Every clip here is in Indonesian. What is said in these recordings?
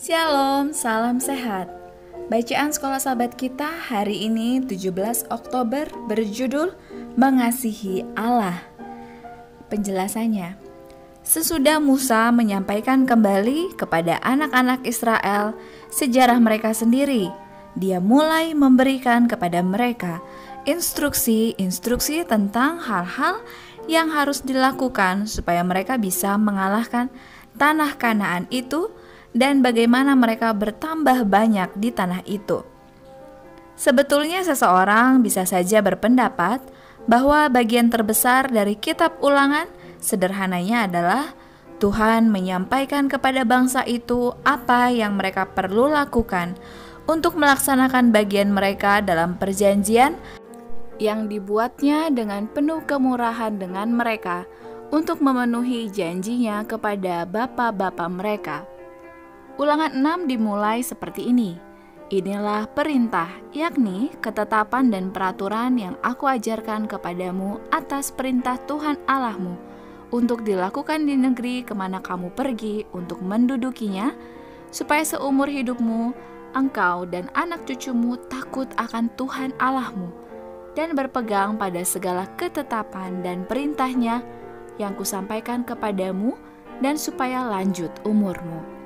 Shalom, salam sehat. Bacaan sekolah sahabat kita hari ini 17 Oktober berjudul Mengasihi Allah. Penjelasannya, sesudah Musa menyampaikan kembali kepada anak-anak Israel sejarah mereka sendiri, dia mulai memberikan kepada mereka instruksi-instruksi tentang hal-hal yang harus dilakukan supaya mereka bisa mengalahkan tanah Kanaan itu dan bagaimana mereka bertambah banyak di tanah itu. Sebetulnya seseorang bisa saja berpendapat bahwa bagian terbesar dari kitab Ulangan sederhananya adalah Tuhan menyampaikan kepada bangsa itu apa yang mereka perlu lakukan untuk melaksanakan bagian mereka dalam perjanjian yang dibuatnya dengan penuh kemurahan dengan mereka untuk memenuhi janjinya kepada bapa-bapa mereka. Ulangan 6 dimulai seperti ini. Inilah perintah, yakni ketetapan dan peraturan yang aku ajarkan kepadamu atas perintah Tuhan Allahmu, untuk dilakukan di negeri kemana kamu pergi untuk mendudukinya, supaya seumur hidupmu, engkau dan anak cucumu takut akan Tuhan Allahmu, dan berpegang pada segala ketetapan dan perintahnya yang kusampaikan kepadamu, dan supaya lanjut umurmu.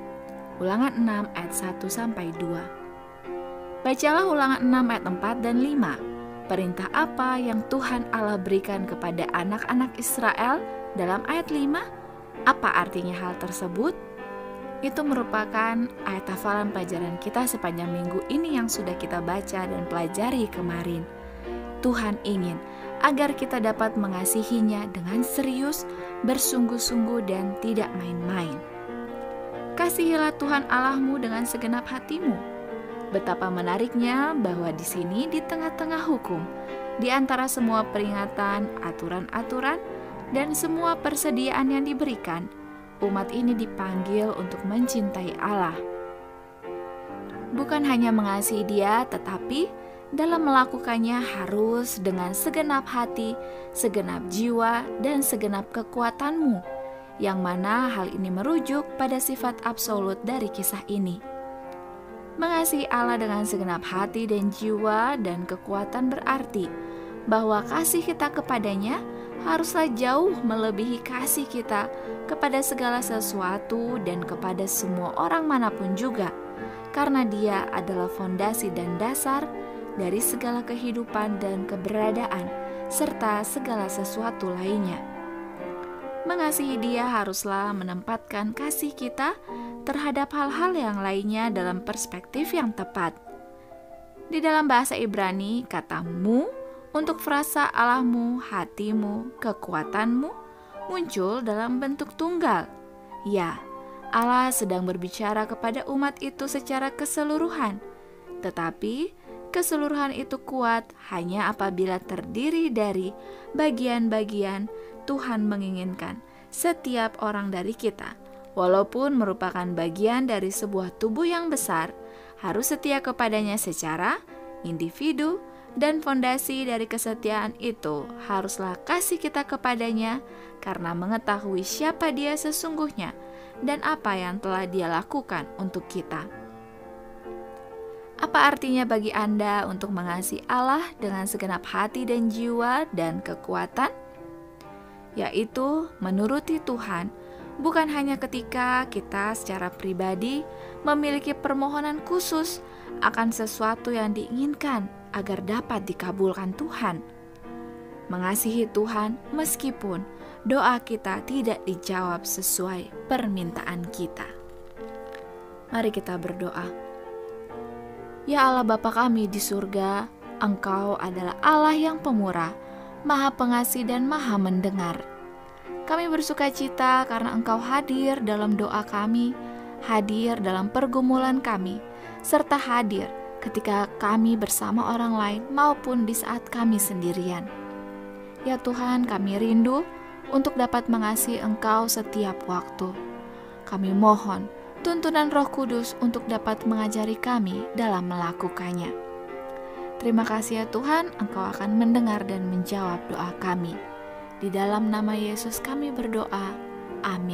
Ulangan 6 ayat 1-2. Bacalah Ulangan 6 ayat 4 dan 5. Perintah apa yang Tuhan Allah berikan kepada anak-anak Israel dalam ayat 5? Apa artinya hal tersebut? Itu merupakan ayat hafalan pelajaran kita sepanjang minggu ini yang sudah kita baca dan pelajari kemarin. Tuhan ingin agar kita dapat mengasihinya dengan serius, bersungguh-sungguh dan tidak main-main. Kasihilah Tuhan Allahmu dengan segenap hatimu. Betapa menariknya bahwa di sini di tengah-tengah hukum, di antara semua peringatan, aturan-aturan, dan semua persediaan yang diberikan, umat ini dipanggil untuk mencintai Allah. Bukan hanya mengasihi Dia, tetapi dalam melakukannya harus dengan segenap hati, segenap jiwa, dan segenap kekuatanmu, yang mana hal ini merujuk pada sifat absolut dari kisah ini. Mengasihi Allah dengan segenap hati dan jiwa dan kekuatan berarti bahwa kasih kita kepadanya haruslah jauh melebihi kasih kita kepada segala sesuatu dan kepada semua orang manapun juga, karena Dia adalah fondasi dan dasar dari segala kehidupan dan keberadaan, serta segala sesuatu lainnya. Mengasihi Dia haruslah menempatkan kasih kita terhadap hal-hal yang lainnya dalam perspektif yang tepat. Di dalam bahasa Ibrani, kata mu untuk frasa Allahmu, hatimu, kekuatanmu muncul dalam bentuk tunggal. Ya, Allah sedang berbicara kepada umat itu secara keseluruhan, tetapi keseluruhan itu kuat hanya apabila terdiri dari bagian-bagian. Tuhan menginginkan setiap orang dari kita, walaupun merupakan bagian dari sebuah tubuh yang besar, harus setia kepadanya secara individu, dan fondasi dari kesetiaan itu haruslah kasih kita kepadanya karena mengetahui siapa Dia sesungguhnya dan apa yang telah Dia lakukan untuk kita. Apa artinya bagi Anda untuk mengasihi Allah dengan segenap hati dan jiwa dan kekuatan? Yaitu menuruti Tuhan, bukan hanya ketika kita secara pribadi memiliki permohonan khusus akan sesuatu yang diinginkan agar dapat dikabulkan Tuhan. Mengasihi Tuhan meskipun doa kita tidak dijawab sesuai permintaan kita. Mari kita berdoa. Ya Allah Bapa kami di surga, Engkau adalah Allah yang pemurah, Maha Pengasih dan Maha Mendengar. Kami bersukacita karena Engkau hadir dalam doa kami, hadir dalam pergumulan kami, serta hadir ketika kami bersama orang lain maupun di saat kami sendirian. Ya Tuhan, kami rindu untuk dapat mengasihi Engkau setiap waktu. Kami mohon tuntunan Roh Kudus untuk dapat mengajari kami dalam melakukannya. Terima kasih ya Tuhan, Engkau akan mendengar dan menjawab doa kami. Di dalam nama Yesus kami berdoa. Amin.